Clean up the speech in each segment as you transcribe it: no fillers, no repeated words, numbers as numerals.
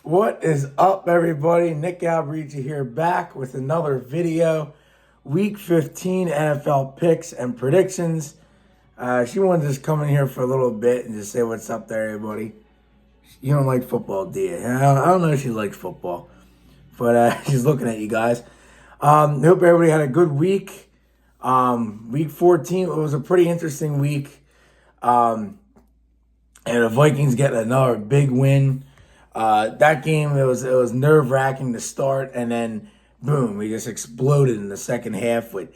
What is up, everybody? Nick Albrecht here, back with another video. Week 15 NFL picks and predictions. She wanted to just come in here for a little bit and just say what's up there, everybody. You don't like football, do you? I don't know if she likes football, but she's looking at you guys. Hope everybody had a good week. Week 14 was a pretty interesting week. And the Vikings get another big win. That game, it was nerve-wracking to start, and then boom, we just exploded in the second half with,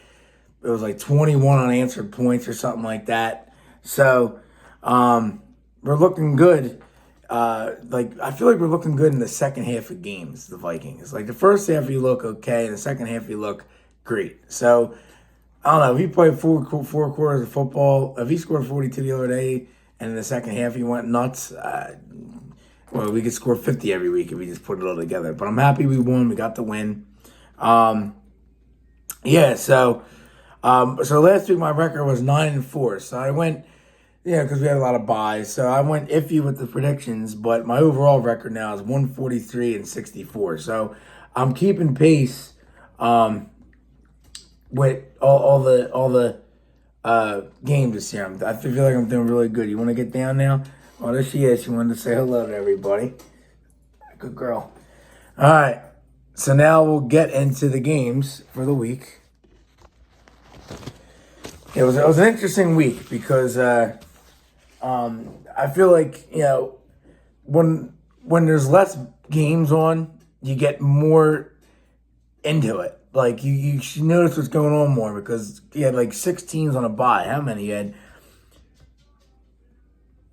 it was like 21 unanswered points or something like that. So we're looking good. I feel like we're looking good in the second half of games, the Vikings. Like the first half you look okay, and the second half you look great. So I don't know, if he played four quarters of football, if he scored 42 the other day, and in the second half he went nuts, well, we could score 50 every week if we just put it all together. But I'm happy we won. We got the win. So last week my record was 9-4. So I went, because we had a lot of buys. So I went iffy with the predictions, but my overall record now is 143-64. So I'm keeping pace with all the games this year. I feel like I'm doing really good. You want to get down now? Oh, there she is. She wanted to say hello to everybody. Good girl. All right. So now we'll get into the games for the week. It was an interesting week because I feel like, when there's less games on, you get more into it. Like, you should notice what's going on more because you had like 6 teams on a bye. How many you had?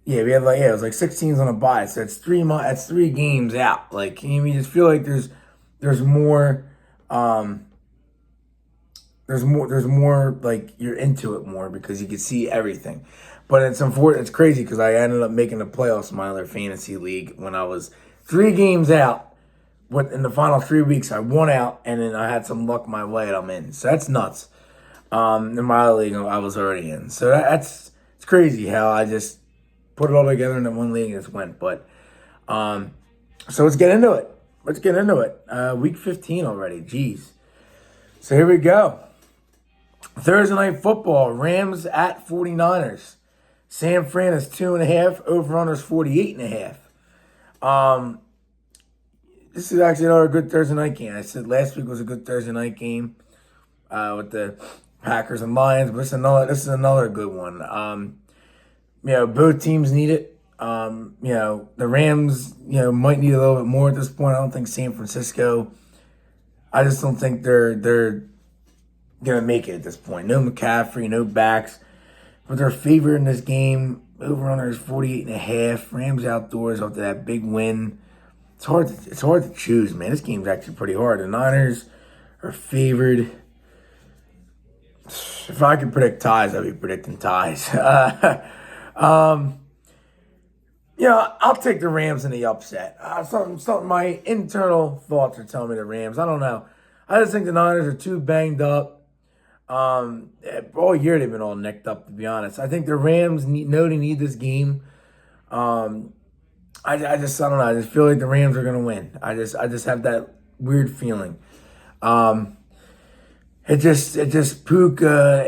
Yeah, it was like 6 teams on a bye, so it's 3 games out. Like, you just feel like there's more, there's more like you're into it more because you can see everything. But it's crazy because I ended up making the playoffs in my other fantasy league when I was 3 games out. In the final 3 weeks, I won out, and then I had some luck my way, and I'm in. So that's nuts. In my other league, I was already in. So it's crazy how I just put it all together in one league and just went. But so let's get into it. Week 15 already. Jeez. So here we go. Thursday night football. Rams at 49ers. San Fran is 2.5. Over-under is 48.5. This is actually another good Thursday night game. I said last week was a good Thursday night game with the Packers and Lions, but this is another good one. Both teams need it. The Rams, might need a little bit more at this point. I don't think San Francisco, I just don't think they're going to make it at this point. No McCaffrey, no backs. But they're favored in this game. Over-under is 48.5. Rams outdoors after that big win. It's hard to choose, man. This game's actually pretty hard. The Niners are favored. If I could predict ties, I'd be predicting ties. I'll take the Rams in the upset. Something my internal thoughts are telling me the Rams. I don't know. I just think the Niners are too banged up. All year they've been all nicked up, to be honest. I think the Rams know they need this game. I don't know. I just feel like the Rams are gonna win. I just have that weird feeling. It just Puka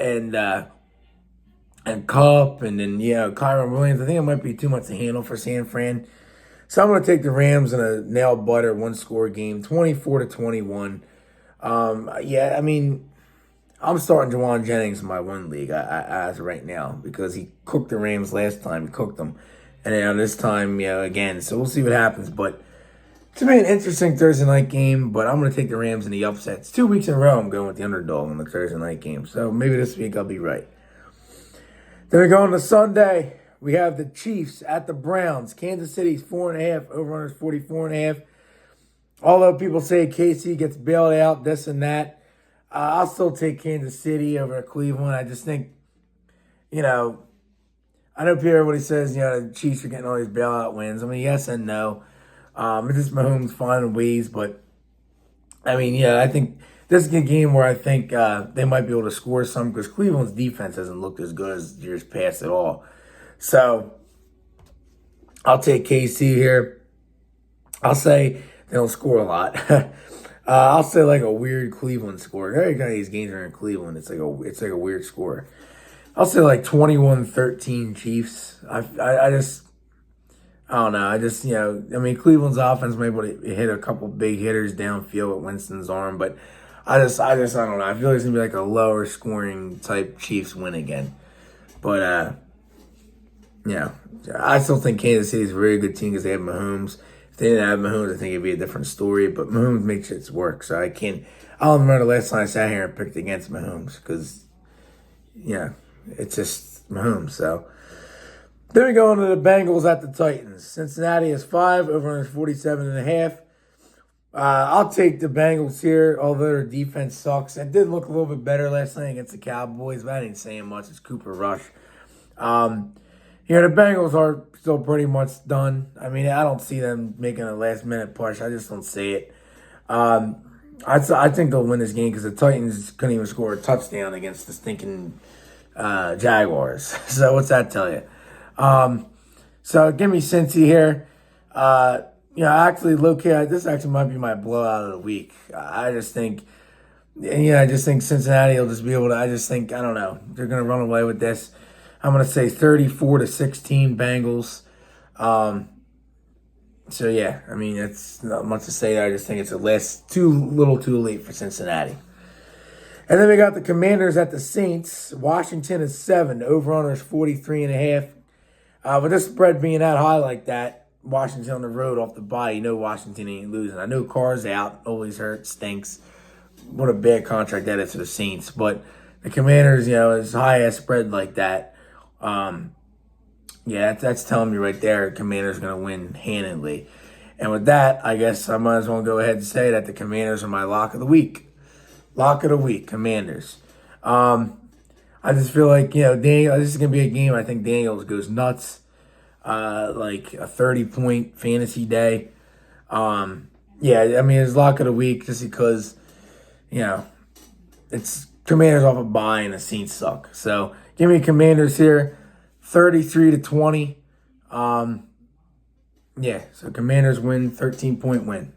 and Kupp, and then, Kyron Williams. I think it might be too much to handle for San Fran. So I'm going to take the Rams in a nail-biter one-score game, 24-21. I'm starting Jawan Jennings in my one league as of right now because he cooked the Rams last time. He cooked them. And then this time, again. So we'll see what happens. But to me, an interesting Thursday night game, but I'm going to take the Rams in the upset. It's 2 weeks in a row I'm going with the underdog on the Thursday night game. So maybe this week I'll be right. Then we go on to Sunday. We have the Chiefs at the Browns. Kansas City's 4.5. Over-under is 44.5. Although people say KC gets bailed out, this and that, I'll still take Kansas City over Cleveland. I just think, I know everybody says, the Chiefs are getting all these bailout wins. I mean, yes and no. It's just Mahomes finding ways, but I think this is a game where I think they might be able to score some because Cleveland's defense hasn't looked as good as years past at all. So I'll take KC here. I'll say they don't score a lot. I'll say like a weird Cleveland score. Every kind of these games are in Cleveland. It's like a weird score. I'll say like 21-13 Chiefs. I don't know. I mean, Cleveland's offense may be able to hit a couple big hitters downfield with Winston's arm, but I don't know. I feel like it's gonna be like a lower scoring type Chiefs win again. But yeah, I still think Kansas City's a very good team because they have Mahomes. If they didn't have Mahomes, I think it'd be a different story. But Mahomes makes it work, so I can't. I don't remember the last time I sat here and picked against Mahomes because, yeah, it's just Mahomes. So then we go into the Bengals at the Titans. Cincinnati is 5, over under 47.5. I'll take the Bengals here, although their defense sucks. It did look a little bit better last night against the Cowboys, but I ain't saying much. It's Cooper Rush. The Bengals are still pretty much done. I mean, I don't see them making a last-minute push. I just don't see it. I think they'll win this game because the Titans couldn't even score a touchdown against the stinking Jaguars. So what's that tell you? So give me Cincy here. Actually, low-key, this actually might be my blowout of the week. I just think Cincinnati will just be able to. I don't know. They're going to run away with this. I'm going to say 34-16 Bengals. So, yeah, I mean, it's not much to say there. I just think it's too late for Cincinnati. And then we got the Commanders at the Saints. Washington is 7. Over-under is 43.5. With this spread being that high like that, Washington on the road off the bye, Washington ain't losing. I know Carr's out, always hurt, stinks. What a bad contract that is for the Saints. But the Commanders, as high as spread like that, that's telling me right there, Commanders going to win handedly. And with that, I guess I might as well go ahead and say that the Commanders are my lock of the week. Lock of the week, Commanders. I just feel like, this is going to be a game I think Daniels goes nuts. Like a 30-point fantasy day. It's lock of the week just because, it's Commanders off a bye and the Saints suck. So give me Commanders here, 33-20. So Commanders win, 13-point win.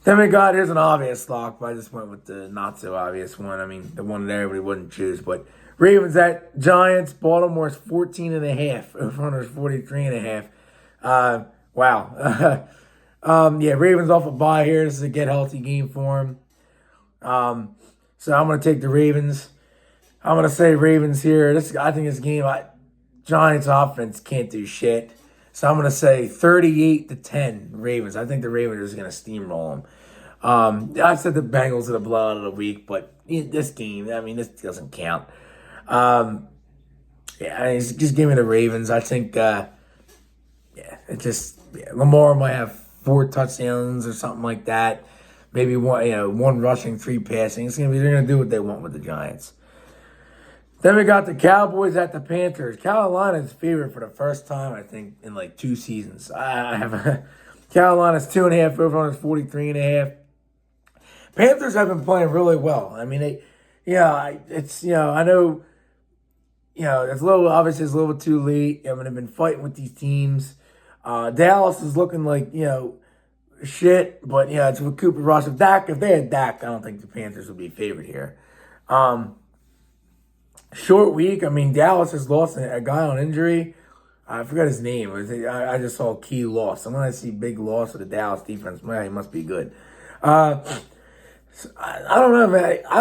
Then we got, here's an obvious lock, but I just went with the not so obvious one. I mean, the one that everybody wouldn't choose, but Ravens at Giants. Baltimore's 14.5. Over-under is 43.5. Wow. Ravens off a bye here. This is a get healthy game for them. So I'm going to take the Ravens. I'm going to say Ravens here. I think this game, Giants offense can't do shit. So I'm going to say 38-10 Ravens. I think the Ravens are just going to steamroll them. I said the Bengals are the blowout of the week, but this game, this doesn't count. Just give me the Ravens. I think, Lamar might have 4 touchdowns or something like that. Maybe one rushing, 3 passing. They're gonna do what they want with the Giants. Then we got the Cowboys at the Panthers. Carolina's favorite for the first time, I think, in like 2 seasons. I have Carolina's 2.5, over on 43.5. Panthers have been playing really well. I mean, I know, it's obviously it's a little bit too late. They've been fighting with these teams. Dallas is looking like, shit, but it's with Cooper Rush. If they had Dak, I don't think the Panthers would be favored here. Short week. Dallas has lost a guy on injury. I forgot his name. I just saw key loss. I'm gonna see big loss of the Dallas defense. Man, he must be good. I don't know, man. I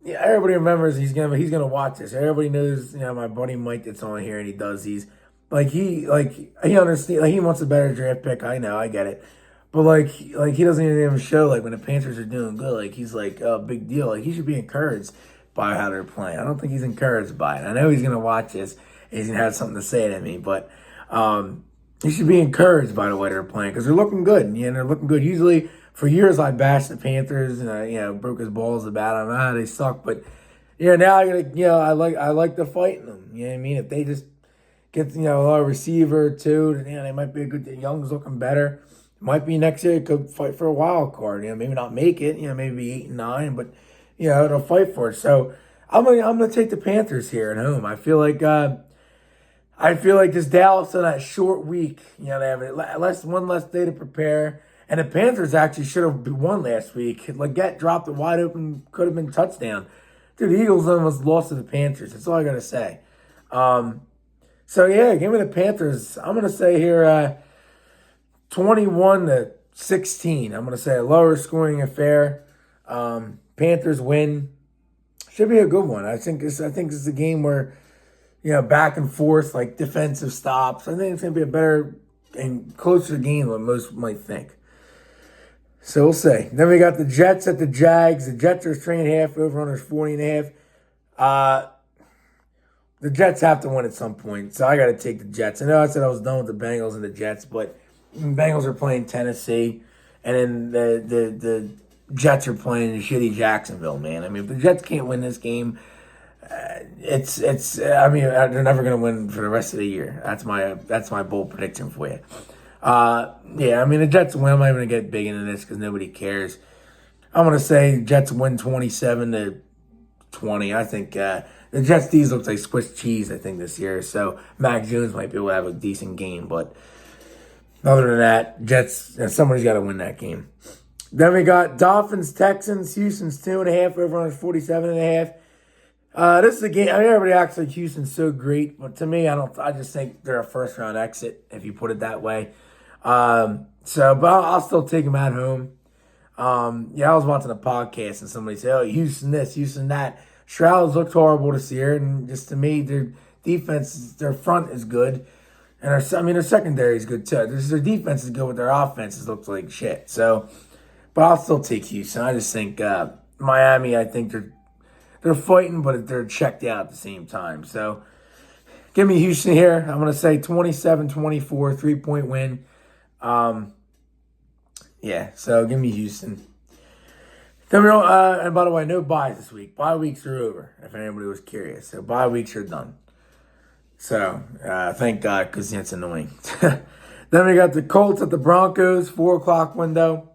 everybody remembers he's gonna watch this. Everybody knows, my buddy Mike that's on here and he does these. He understands. He wants a better draft pick. I know, I get it. But he doesn't even show when the Panthers are doing good. He's oh, big deal. He should be encouraged by how they're playing. I don't think he's encouraged by it. I know he's gonna watch this and he's gonna have something to say to me, but he should be encouraged by the way they're playing because they're looking good. They're looking good. Usually, for years I bashed the Panthers and I broke his balls about them. They suck, but now I like the fight in them. You know what I mean? If they just get a receiver or two, they might be a good. Young's looking better. Might be next year. Could fight for a wild card. Maybe not make it. Maybe 8 and 9, but they'll fight for it. So I'm gonna take the Panthers here at home. I feel like I feel like this Dallas on that short week, they have one less day to prepare. And the Panthers actually should have won last week. Leggett dropped a wide open, could have been touchdown. Dude, the Eagles almost lost to the Panthers. That's all I got to say. So, yeah, give me the Panthers. I'm going to say here 21-16. I'm going to say a lower scoring affair. Panthers win. Should be a good one. I think this is a game where, back and forth, like defensive stops. I think it's going to be a better and closer game than most might think. So we'll see. Then we got the Jets at the Jags. The Jets are 3.5, over-under 40.5. The Jets have to win at some point, so I got to take the Jets. I know I said I was done with the Bengals and the Jets, but the Bengals are playing Tennessee, and then the Jets are playing shitty Jacksonville, man. I mean, if the Jets can't win this game, they're never going to win for the rest of the year. That's my bold prediction for you. The Jets win. I'm not even going to get big into this because nobody cares. I'm going to say Jets win 27-20. I think the Jets' D's looks like Swiss cheese, I think, this year. So Mac Jones might be able to have a decent game. But other than that, Jets, somebody's got to win that game. Then we got Dolphins-Texans. Houston's 2.5, over on 47.5. This is a game. Everybody acts like Houston's so great, but to me, I just think they're a first-round exit, if you put it that way. But I'll still take them at home. I was watching a podcast and somebody said, "Oh, Houston this, Houston that." Stroud's looked horrible this year, and just to me, their defense, their front is good, and their secondary is good too. Their defense is good, but their offenses looks like shit. So, but I'll still take Houston. I just think Miami. I think they're fighting, but they're checked out at the same time. So, give me Houston here. I'm going to say 27-24, 3-point win. So give me Houston. Then and by the way, no buys this week. Bye weeks are over, if anybody was curious. So bye weeks are done. So thank God, because that's annoying. Then we got the Colts at the Broncos, 4 o'clock window.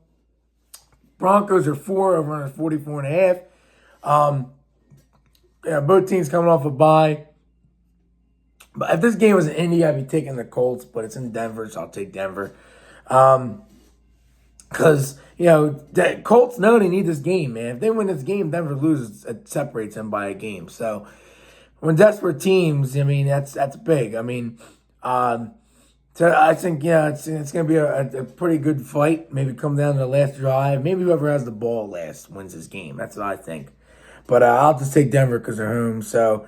Broncos are 4, over on 44.5. Both teams coming off a bye. But if this game was in Indy, I'd be taking the Colts, but it's in Denver, so I'll take Denver. Because, the Colts know they need this game, man. If they win this game, Denver loses. It separates them by a game. So, when desperate teams, that's big. So I think, it's going to be a pretty good fight. Maybe come down to the last drive. Maybe whoever has the ball last wins this game. That's what I think. But I'll just take Denver because they're home. So,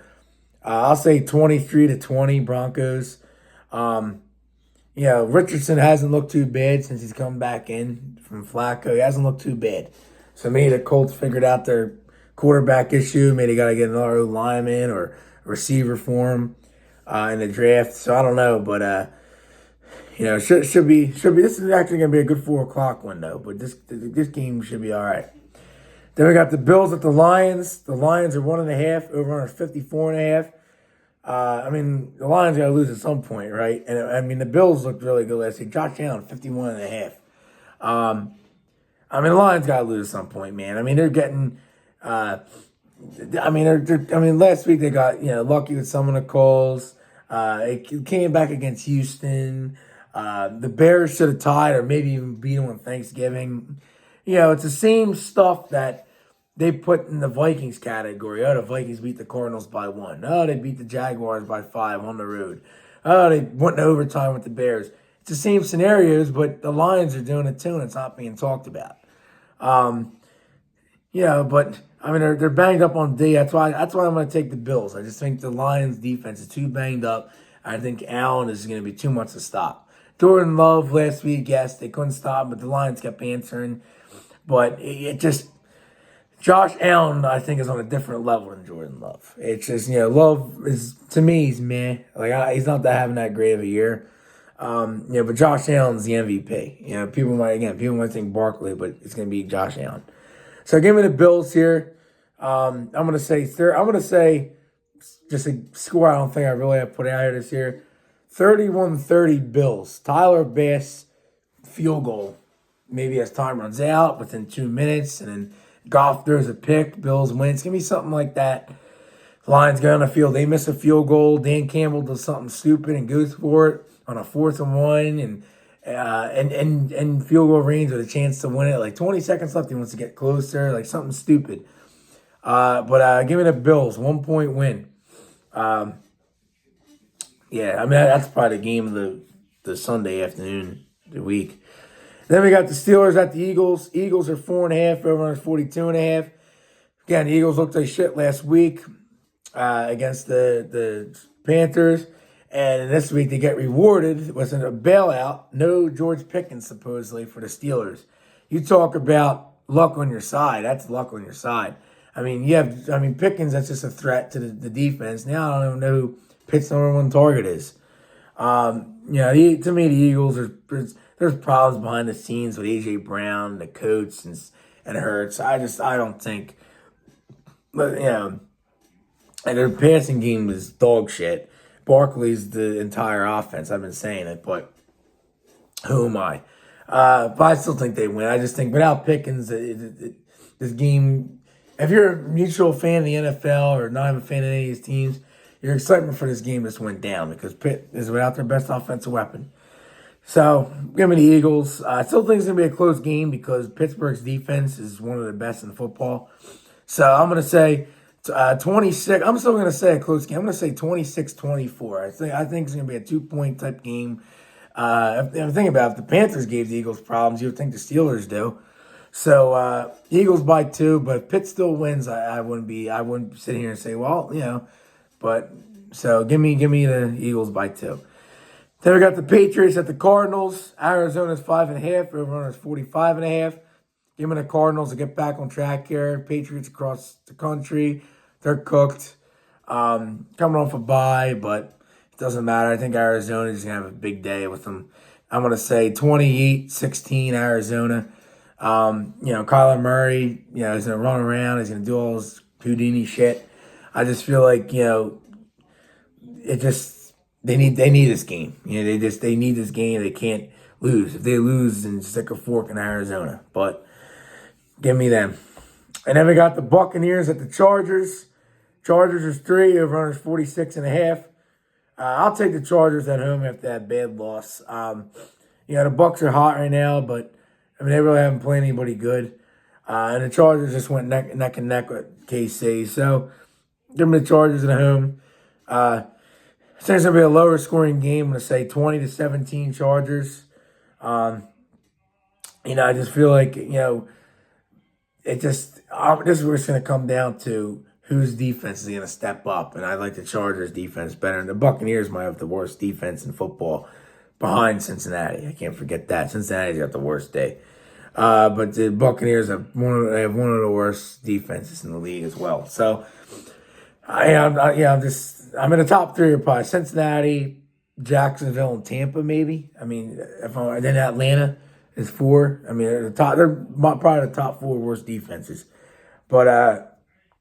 I'll say 23-20 Broncos. Richardson hasn't looked too bad since he's come back in from Flacco. He hasn't looked too bad. So maybe the Colts figured out their quarterback issue. Maybe they got to get another lineman or a receiver for him in the draft. So I don't know, but should be. This is actually going to be a good 4 o'clock window. But this game should be all right. Then we got the Bills at the Lions. The Lions are 1.5, over on 54.5. The Lions got to lose at some point, right? And the Bills looked really good last week. Josh Allen, 51.5. The Lions got to lose at some point, man. They're getting. Last week they got lucky with some of the calls. It came back against Houston. The Bears should have tied or maybe even beat them on Thanksgiving. It's the same stuff that they put in the Vikings category. Oh, the Vikings beat the Cardinals by 1. Oh, they beat the Jaguars by 5 on the road. Oh, they went in overtime with the Bears. It's the same scenarios, but the Lions are doing it too, and it's not being talked about. They're banged up on D. That's why I'm going to take the Bills. I just think the Lions' defense is too banged up. I think Allen is going to be too much to stop. Jordan Love last week, yes, they couldn't stop, but the Lions kept answering. But it just... Josh Allen, I think, is on a different level than Jordan Love. It's just, Love is, to me, he's meh. He's not having that great of a year. But Josh Allen's the MVP. People might think Barkley, but it's going to be Josh Allen. So give me the Bills here. I'm going to say just a score I don't think I really have put out here this year. 31-30 Bills. Tyler Bass field goal. Maybe as time runs out within 2 minutes, and then Goff throws a pick, Bills win. It's going to be something like that. Lions go on the field. They miss a field goal. Dan Campbell does something stupid and goes for it on a 4th and 1 and field goal range with a chance to win it. Like 20 seconds left. He wants to get closer. Like something stupid. But give me the Bills. 1-point win. Yeah, I mean, that's probably the game of the Sunday afternoon, the week. Then we got the Steelers at the Eagles. Eagles are 4.5. Over 42.5. Again, the Eagles looked like shit last week against the Panthers. And this week they get rewarded with a bailout. No George Pickens, supposedly, for the Steelers. You talk about luck on your side. That's luck on your side. I mean, Pickens, that's just a threat to the defense. Now I don't even know who Pitt's #1 target is. To me, the Eagles, there's problems behind the scenes with A.J. Brown, the coach, and Hurts. I don't think, and their passing game is dog shit. Barkley's the entire offense. I've been saying it, but who am I? But I still think they win. I just think without Pickens, this game, if you're a mutual fan of the NFL or not even a fan of any of these teams, your excitement for this game just went down because Pitt is without their best offensive weapon. So, give me the Eagles. I still think it's going to be a close game because Pittsburgh's defense is one of the best in football. So, I'm going to say 26. I'm still going to say a close game. I'm going to say 26-24. I think it's going to be a 2-point type game. If think about it, if the Panthers gave the Eagles problems, you would think the Steelers do. So, Eagles by 2, but if Pitt still wins, I wouldn't sit here and say, well, but so give me the Eagles by 2. Then we got the Patriots at the Cardinals. Arizona's 5.5. Over-under is 45.5. Give me the Cardinals to get back on track here. Patriots across the country, they're cooked. Coming off a bye, but it doesn't matter. I think Arizona's going to have a big day with them. I'm going to say 28-16 Arizona. Kyler Murray, he's going to run around. He's going to do all his Houdini shit. I just feel like, they need this game. They need this game. They can't lose. If they lose, then stick a fork in Arizona. But give me them. And then we got the Buccaneers at the Chargers. Chargers is 3. Over-under is 46.5. I'll take the Chargers at home after that bad loss. The Bucs are hot right now, but they really haven't played anybody good. And the Chargers just went neck and neck with KC. So give me the Chargers at home. I think it's going to be a lower scoring game. I'm going to say 20-17 Chargers. I just feel like, this is where it's going to come down to whose defense is going to step up. And I like the Chargers defense better. And the Buccaneers might have the worst defense in football behind Cincinnati. I can't forget that. Cincinnati's got the worst day. But the Buccaneers have one of the worst defenses in the league as well. So, I'm in the top 3 are probably Cincinnati, Jacksonville, and Tampa. Maybe. Then Atlanta is 4. They're probably the top 4 worst defenses. But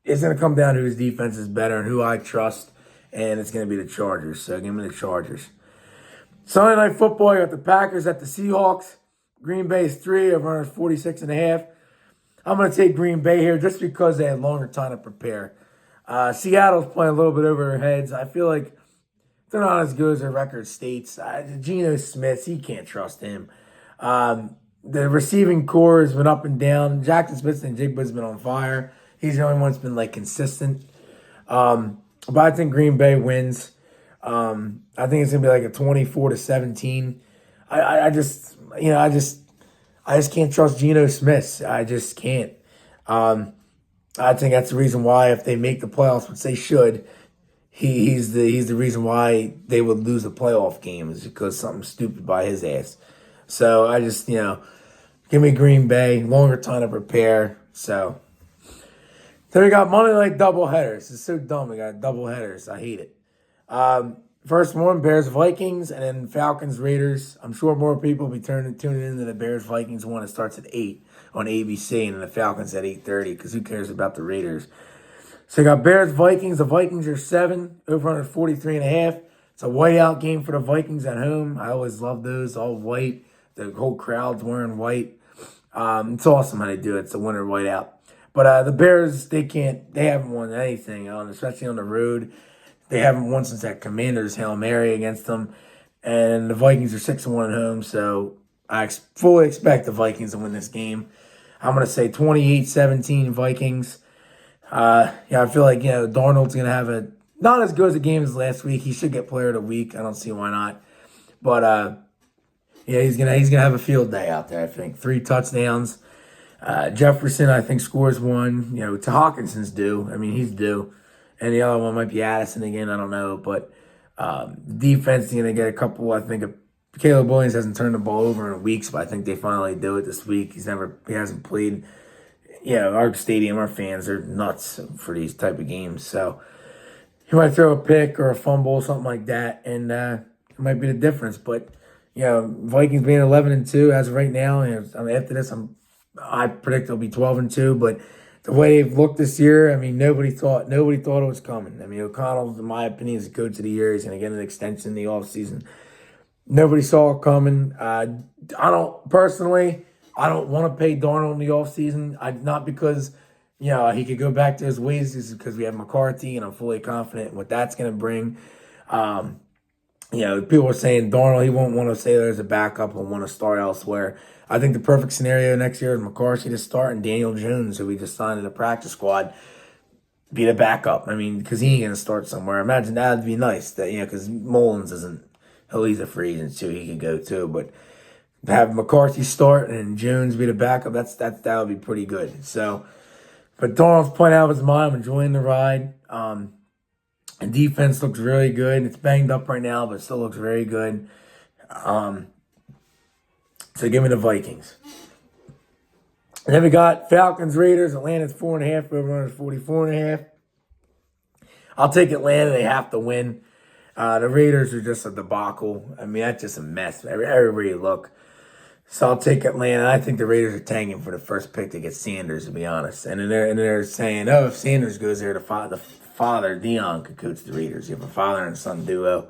it's going to come down to whose defense is better and who I trust, and it's going to be the Chargers. So give me the Chargers. Sunday Night Football, you got the Packers at the Seahawks. Green Bay is 3. Over 46.5. I'm going to take Green Bay here just because they had longer time to prepare. Seattle's playing a little bit over their heads. I feel like they're not as good as their record states. Geno Smith, you can't trust him. The receiving core has been up and down. Jackson Smith and Jigba's been on fire. He's the only one that's been consistent. But I think Green Bay wins. I think it's gonna be like a 24-17. I just can't trust Geno Smith. I just can't. I think that's the reason why if they make the playoffs, which they should, he's the reason why they would lose a playoff game is because something stupid by his ass. So I just give me Green Bay, longer time to prepare. So then we got Monday night doubleheaders. It's so dumb. We got doubleheaders. I hate it. First one, Bears-Vikings, and then Falcons-Raiders. I'm sure more people will be tuning into the Bears-Vikings one. It starts at 8 on ABC, and then the Falcons at 8:30, because who cares about the Raiders? So you got Bears-Vikings. The Vikings are 7, over under 43.5. It's a whiteout game for the Vikings at home. I always love those, all white. The whole crowd's wearing white. It's awesome how they do it. It's a winter whiteout. But the Bears, they haven't won anything, especially on the road. They haven't won since that Commanders Hail Mary against them. And the Vikings are 6-1 at home, so I fully expect the Vikings to win this game. I'm going to say 28-17 Vikings. I feel like, Darnold's going to have not as good as a game as last week. He should get player of the week. I don't see why not. But, he's gonna have a field day out there, I think. 3 touchdowns. Jefferson, I think, scores 1. To Hawkinson's due. I mean, he's due. And the other one might be Addison again. I don't know. But defense is going to get a couple. I think Caleb Williams hasn't turned the ball over in weeks, but I think they finally do it this week. He hasn't played. Our stadium, our fans are nuts for these type of games. So he might throw a pick or a fumble, something like that, and it might be the difference. But Vikings being 11-2 as of right now, and after this, I predict they'll be 12-2. But the way they've looked this year, I mean, nobody thought it was coming. I mean, O'Connell, in my opinion, is the coach of the year. He's going to get an extension in the offseason. Nobody saw it coming. I don't want to pay Darnold in the offseason. Not because, he could go back to his ways. It's because we have McCarthy, and I'm fully confident in what that's going to bring. People are saying Darnold, he won't want to stay there as a backup and want to start elsewhere. I think the perfect scenario next year is McCarthy to start and Daniel Jones, who we just signed in the practice squad, be the backup. I mean, because he ain't going to start somewhere. Imagine that would be nice. That because Mullins isn't. He's a free agent too. He could go too. But have McCarthy start and Jones be the backup, that would be pretty good. So, but Darnold's playing out of his mind. I'm enjoying the ride. And defense looks really good. It's banged up right now, but it still looks very good. So give me the Vikings. And then we got Falcons, Raiders. Atlanta's 4.5. Over 44.5. I'll take Atlanta. They have to win. The Raiders are just a debacle. I mean, that's just a mess. Everywhere you look. So I'll take Atlanta. I think the Raiders are tanking for the first pick to get Sanders, to be honest. And they're saying, if Sanders goes there, the father, Dion, could coach the Raiders. You have a father and son duo.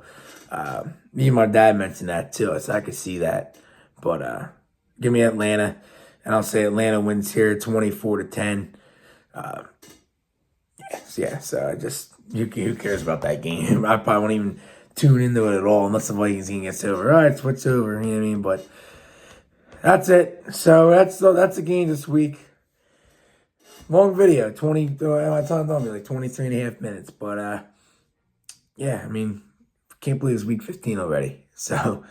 Me and my dad mentioned that too, so I could see that. But give me Atlanta, and I'll say Atlanta wins here 24-10. So I just, who cares about that game? I probably won't even tune into it at all unless the Vikings game gets over. All right, switch over, you know what I mean? But that's it. So that's the game this week. Long video, 23.5 minutes. But I mean, can't believe it's week 15 already. So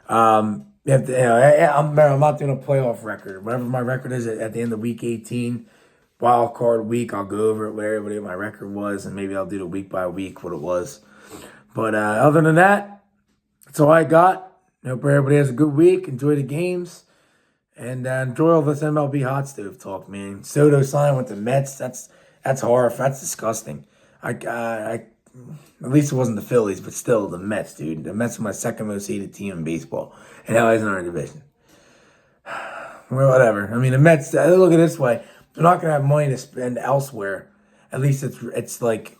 I'm not doing a playoff record. Whatever my record is at the end of week 18, wild card week, I'll go over it with everybody what my record was, and maybe I'll do the week by week what it was. But other than that, that's all I got. I hope everybody has a good week. Enjoy the games. And enjoy all this MLB hot stove talk, man. Soto signed with the Mets. That's horrible. That's disgusting. At least it wasn't the Phillies, but still the Mets, dude. The Mets are my second most hated team in baseball, and now he's in our division. Well, whatever. I mean, the Mets. Look at it this way: they're not gonna have money to spend elsewhere. At least it's like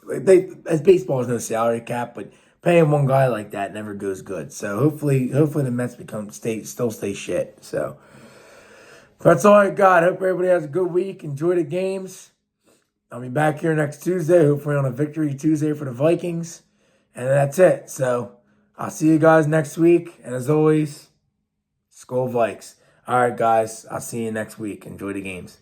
as baseball has no salary cap, but paying one guy like that never goes good. So hopefully the Mets still stay shit. So. That's all I got. Hope everybody has a good week. Enjoy the games. I'll be back here next Tuesday, hopefully on a victory Tuesday for the Vikings. And that's it. So I'll see you guys next week. And as always, Skol Vikes. All right, guys. I'll see you next week. Enjoy the games.